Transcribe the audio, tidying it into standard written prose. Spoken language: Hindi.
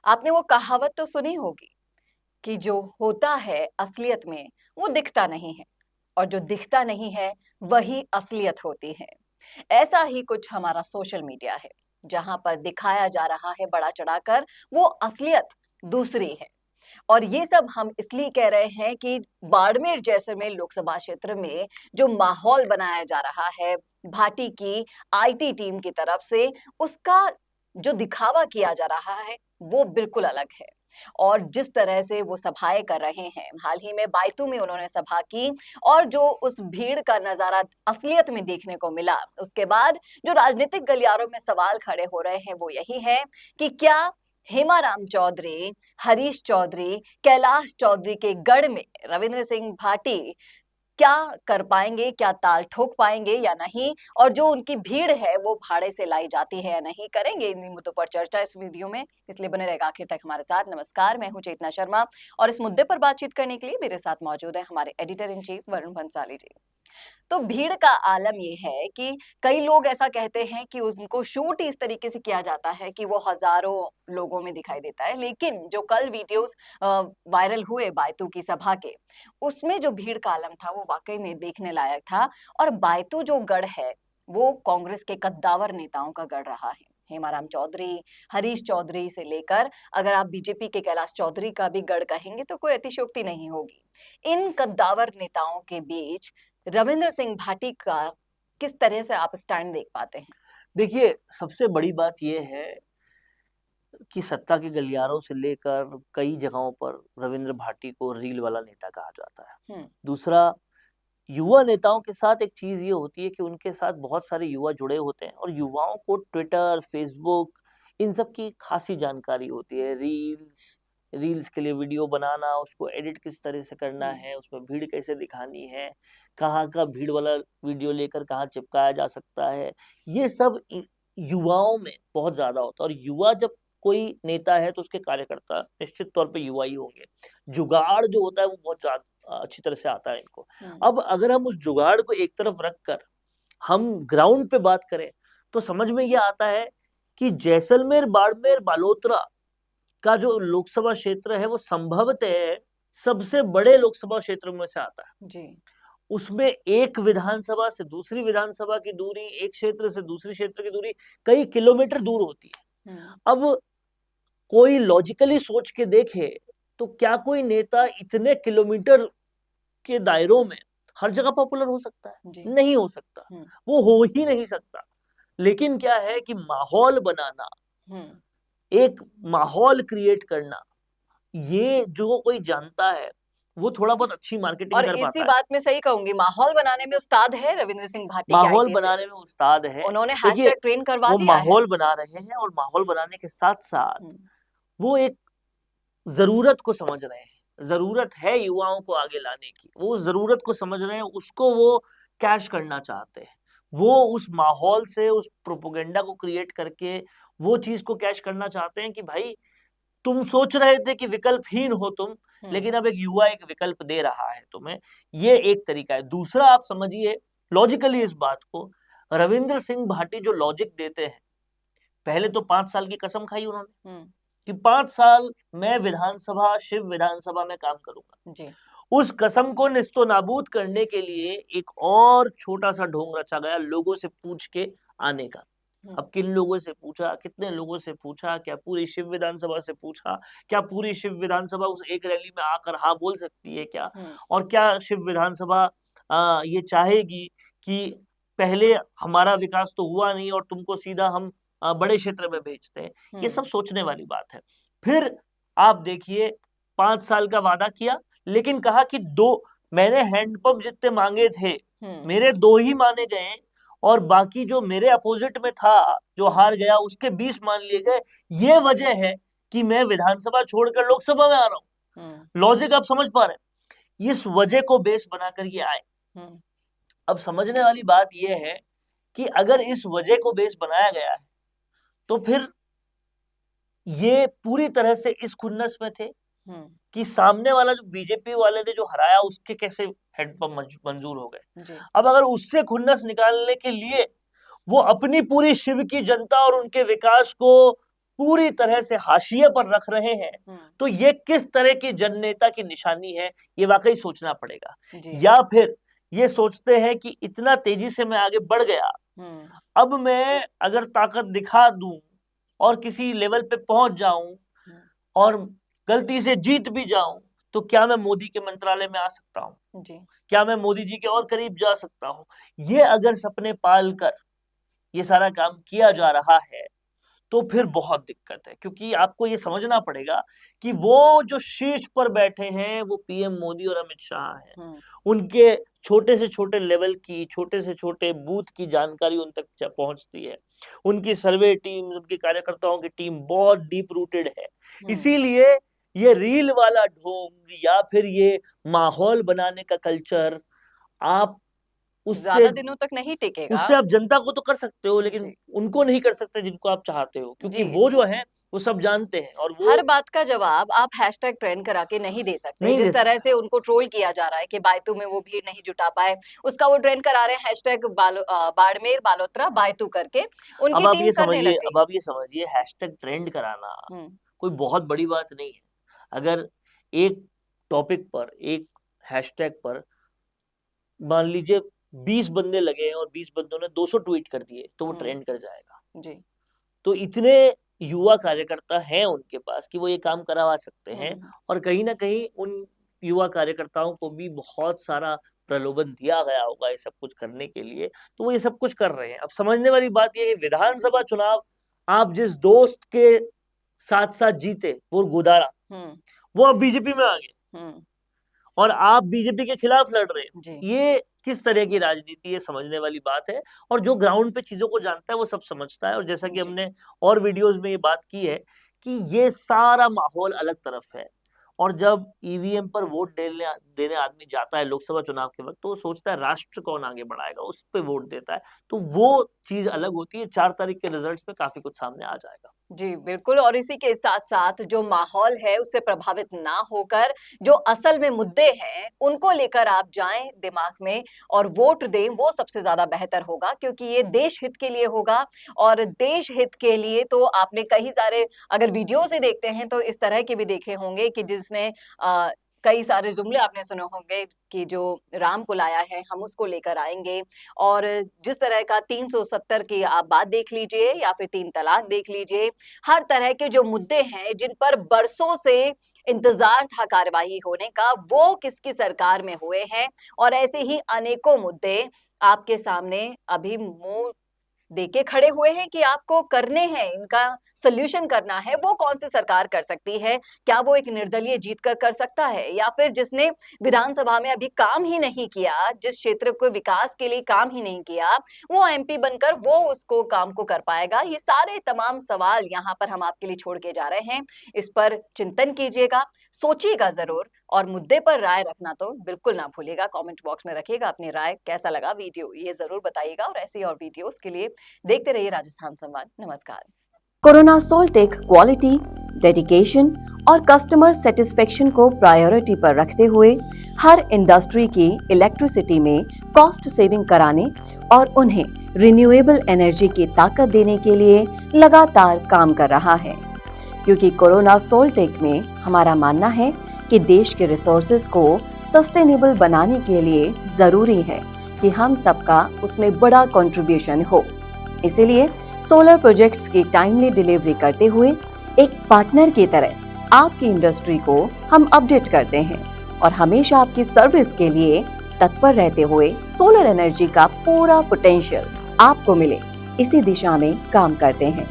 आपने वो कहावत तो सुनी होगी कि जो होता है असलियत में वो दिखता नहीं है और जो दिखता नहीं है वही असलियत होती है। ऐसा ही कुछ हमारा सोशल मीडिया है, जहां पर दिखाया जा रहा है बड़ा चढ़ाकर, वो असलियत दूसरी है। और ये सब हम इसलिए कह रहे हैं कि बाड़मेर जैसलमेर लोकसभा क्षेत्र में जो माहौल बनाया जा रहा है भाटी की आईटी टीम की तरफ से, उसका जो दिखावा किया जा रहा है वो बिल्कुल अलग है। और जिस तरह से वो सभाएं कर रहे हैं, हाल ही में बायतू में उन्होंने सभा की, और जो उस भीड़ का नजारा असलियत में देखने को मिला, उसके बाद जो राजनीतिक गलियारों में सवाल खड़े हो रहे हैं वो यही है कि क्या हेमाराम चौधरी, हरीश चौधरी, कैलाश चौधरी के गढ़ में रविंद्र सिंह भाटी क्या कर पाएंगे, क्या ताल ठोक पाएंगे या नहीं, और जो उनकी भीड़ है वो भाड़े से लाई जाती है या नहीं। करेंगे इन्हीं मुद्दों पर चर्चा इस वीडियो में, इसलिए बने रहेगा आखिर तक हमारे साथ। नमस्कार, मैं हूं चेतना शर्मा और इस मुद्दे पर बातचीत करने के लिए मेरे साथ मौजूद है हमारे editor in chief Varun Bhansali ji. तो भीड़ का आलम ये है कि कई लोग ऐसा कहते हैं कि उनको शूट इस तरीके से किया जाता है कि वो हजारों लोगों में दिखाई देता है, लेकिन जो कल वीडियोस वायरल हुए बायतू की सभा के, उसमें जो भीड़ का आलम था वो वाकई में देखने लायक था। और बायतू जो गढ़ है वो कांग्रेस के कद्दावर नेताओं का गढ़ रहा है। हेमाराम चौधरी, हरीश चौधरी से लेकर अगर आप बीजेपी के कैलाश चौधरी का भी गढ़ कहेंगे तो कोई अतिशयोक्ति नहीं होगी। इन कद्दावर नेताओं के बीच रविंद्र सिंह भाटी का किस तरह से आप स्टैंड देख पाते हैं? देखिए, सबसे बड़ी बात यह है कि सत्ता के गलियारों से लेकर कई जगहों पर रविंद्र भाटी को रील वाला नेता कहा जाता है। दूसरा, युवा नेताओं के साथ एक चीज ये होती है कि उनके साथ बहुत सारे युवा जुड़े होते हैं और युवाओं को ट्विटर, फेसबुक, इन सब की खासी जानकारी होती है। रील्स के लिए वीडियो बनाना, उसको एडिट किस तरह से करना है, उसमें भीड़ कैसे दिखानी है, कहाँ का भीड़ वाला वीडियो लेकर कहाँ चिपकाया जा सकता है, ये सब युवाओं में बहुत ज्यादा होता है। और युवा जब कोई नेता है तो उसके कार्यकर्ता निश्चित तौर पे युवा ही होंगे। जुगाड़ जो होता है वो बहुत ज्यादा अच्छी तरह से आता है इनको। अब अगर हम उस जुगाड़ को एक तरफ रखकर हम ग्राउंड पे बात करें तो समझ में यह आता है कि जैसलमेर, बाड़मेर, बालोतरा का जो लोकसभा क्षेत्र है वो संभवतः सबसे बड़े लोकसभा क्षेत्र में से आता है जी। उसमें एक विधानसभा से दूसरी विधानसभा की दूरी, एक क्षेत्र से दूसरे क्षेत्र की दूरी कई किलोमीटर दूर होती है। अब कोई लॉजिकली सोच के देखे तो क्या कोई नेता इतने किलोमीटर के दायरों में हर जगह पॉपुलर हो सकता है? नहीं हो सकता, वो हो ही नहीं सकता। लेकिन क्या है कि माहौल बनाना, एक माहौल क्रिएट करना, ये जो कोई जानता है वो थोड़ा बहुत अच्छी मार्केटिंग और कर पाता इसी है। बात में सही कहूंगी, माहौल बनाने में उस्ताद है रविंद्र सिंह भाटी के माहौल आईटी से। बनाने में उस्ताद है। उन्होंने देखिए, हैशटैग ट्रेन करवा वो दिया है। माहौल बना रहे हैं और माहौल बनाने के साथ साथ वो एक जरूरत को समझ रहे हैं। जरूरत है युवाओं को आगे लाने की, वो जरूरत को समझ रहे हैं, उसको वो कैश करना चाहते हैं। वो उस माहौल से, उस प्रोपोगेंडा को क्रिएट करके वो चीज को कैश करना चाहते हैं कि भाई तुम सोच रहे थे कि विकल्पहीन हो तुम, लेकिन अब एक युवा एक विकल्प दे रहा है तुम्हें। ये एक तरीका है। दूसरा, आप समझिए लॉजिकली इस बात को, रविंद्र सिंह भाटी जो लॉजिक देते हैं, पहले तो 5 साल की कसम खाई उन्होंने कि 5 साल मैं विधानसभा, शिव विधानसभा में काम करूंगा जी। उस कसम को निस्तो नाबूद करने के लिए एक और छोटा सा ढोंग रचा गया, लोगों से पूछ के आने का। अब किन लोगों से पूछा, कितने लोगों से पूछा, क्या पूरी शिव विधानसभा से पूछा, क्या पूरी शिव विधानसभा उस एक रैली में आकर हाँ बोल सकती है क्या, और क्या शिव विधानसभा ये चाहेगी कि पहले हमारा विकास तो हुआ नहीं और तुमको सीधा हम बड़े क्षेत्र में भेजते हैं? ये सब सोचने वाली बात है। फिर आप देखिए, 5 साल का वादा किया लेकिन कहा कि मैंने हैंडपंप जितने मांगे थे मेरे 2 ही माने गए और बाकी जो मेरे अपोजिट में था जो हार गया उसके 20 मान लिए गए। ये वजह है कि मैं विधानसभा छोड़कर लोकसभा में आ रहा हूँ। लॉजिक आप समझ पा रहे हैं? इस वजह को बेस बनाकर ये आए। अब समझने वाली बात यह है कि अगर इस वजह को बेस बनाया गया है तो फिर ये पूरी तरह से इस खुन्नस में थे कि सामने वाला जो बीजेपी वाले ने जो हराया उसके कैसे हैंडपंप मंजूर हो गए। अब अगर उससे खुन्नस निकालने के लिए वो अपनी पूरी शिव की जनता और उनके विकास को पूरी तरह से हाशिए पर रख रहे हैं, तो ये किस तरह की जननेता की निशानी है, ये वाकई सोचना पड़ेगा। या फिर ये सोचते हैं कि इतना तेजी से मैं आगे बढ़ गया, अब मैं अगर ताकत दिखा दूं और किसी लेवल पे पहुंच जाऊं और गलती से जीत भी जाऊं, तो क्या मैं मोदी के मंत्रालय में आ सकता हूं? क्या मैं मोदी जी के और करीब जा सकता हूं? ये अगर सपने पाल कर ये सारा काम किया जा रहा है, तो फिर बहुत दिक्कत है, क्योंकि आपको ये समझना पड़ेगा कि वो जो शीर्ष पर बैठे हैं वो पीएम मोदी और अमित शाह हैं। उनके छोटे से छोटे लेवल की, छोटे से छोटे बूथ की जानकारी उन तक पहुंचती है। उनकी सर्वे टीम, उनके कार्यकर्ताओं की टीम बहुत डीप रूटेड है। इसीलिए ये रील वाला ढोंग या फिर ये माहौल बनाने का कल्चर आप ज्यादा दिनों तक नहीं टिकेगा। उससे आप जनता को तो कर सकते हो, लेकिन उनको नहीं कर सकते जिनको आप चाहते हो, क्योंकि वो जो है वो सब जानते हैं। और वो हर बात का जवाब आप हैशटैग ट्रेंड करा के नहीं दे सकते। जिस तरह से उनको ट्रोल किया जा रहा है कि बायतू में वो भीड़ नहीं जुटा पाए, उसका वो ट्रेंड करा रहे हैं हैशटैग बाड़मेर बालोतरा बायतू करके। उनकी टीम करने लग गई। अब आप ये समझिए, हैशटैग ट्रेंड कराना कोई बहुत बड़ी बात नहीं है। अगर एक टॉपिक पर, एक हैशटैग पर मान लीजिए 20 बंदे लगे हैं और 20 बंदों ने 200 ट्वीट कर दिए, तो वो ट्रेंड कर जाएगा। तो इतने युवा कार्यकर्ता हैं उनके पास कि वो ये काम करवा सकते हैं। और कहीं ना कहीं उन युवा कार्यकर्ताओं को भी बहुत सारा प्रलोभन दिया गया होगा ये सब कुछ करने के लिए, तो वो ये सब कुछ कर रहे हैं। अब समझने वाली बात ये है, विधानसभा चुनाव आप जिस दोस्त के साथ साथ जीते, वो गोदारा, वो अब बीजेपी में आ गए और आप बीजेपी के खिलाफ लड़ रहे हैं। ये किस तरह की राजनीति है, समझने वाली बात है। और जो ग्राउंड पे चीजों को जानता है वो सब समझता है। और जैसा कि हमने और वीडियोस में ये बात की है कि ये सारा माहौल अलग तरफ है। और जब ईवीएम पर वोट देने आदमी जाता है लोकसभा चुनाव के वक्त, तो वो सोचता है राष्ट्र कौन आगे बढ़ाएगा, उस पे वोट देता है। तो वो चीज अलग होती है। 4 तारीख के रिजल्ट्स में काफी कुछ सामने आ जाएगा। जी बिल्कुल। और इसी के साथ साथ जो माहौल है उससे प्रभावित ना होकर जो असल में मुद्दे हैं उनको लेकर आप जाएं दिमाग में और वोट दें, वो सबसे ज्यादा बेहतर होगा, क्योंकि ये देश हित के लिए होगा। और देश हित के लिए तो आपने कई सारे अगर वीडियोस ही देखते हैं तो इस तरह के भी देखे होंगे कि जिसने कई सारे जुमले आपने सुने होंगे कि जो राम को लाया है हम उसको लेकर आएंगे। और जिस तरह का 370 की आप बात देख लीजिए या फिर 3 तलाक देख लीजिए, हर तरह के जो मुद्दे हैं जिन पर बरसों से इंतजार था कार्यवाही होने का, वो किसकी सरकार में हुए हैं। और ऐसे ही अनेकों मुद्दे आपके सामने अभी मुंह देके खड़े हुए हैं कि आपको करने हैं, इनका सोल्यूशन करना है। वो कौन सी सरकार कर सकती है? क्या वो एक निर्दलीय जीत कर सकता है, या फिर जिसने विधानसभा में अभी काम ही नहीं किया, जिस क्षेत्र को विकास के लिए काम ही नहीं किया, वो एमपी बनकर वो उसको काम को कर पाएगा? ये सारे तमाम सवाल यहाँ पर हम आपके लिए छोड़ के जा रहे हैं। इस पर चिंतन कीजिएगा, सोचिएगा जरूर, और मुद्दे पर राय रखना तो बिल्कुल ना भूलिएगा। कमेंट बॉक्स में रखिएगा अपनी राय, कैसा लगा वीडियो ये जरूर बताइएगा। और ऐसी और वीडियोस के लिए देखते रहिए राजस्थान संवाद। नमस्कार। कोरोना सोल्टेक क्वालिटी, डेडिकेशन और कस्टमर सेटिस्फेक्शन को प्रायोरिटी पर रखते हुए हर इंडस्ट्री की इलेक्ट्रिसिटी में कॉस्ट सेविंग कराने और उन्हें रिन्यूएबल एनर्जी की ताकत देने के लिए लगातार काम कर रहा है। क्योंकि कोरोना सोल्टेक में हमारा मानना है कि देश के रिसोर्सेज को सस्टेनेबल बनाने के लिए जरूरी है कि हम सबका उसमें बड़ा कंट्रीब्यूशन हो। इसीलिए सोलर प्रोजेक्ट्स की टाइमली डिलीवरी करते हुए एक पार्टनर की तरह आपकी इंडस्ट्री को हम अपडेट करते हैं और हमेशा आपकी सर्विस के लिए तत्पर रहते हुए सोलर एनर्जी का पूरा पोटेंशियल आपको मिले, इसी दिशा में काम करते हैं।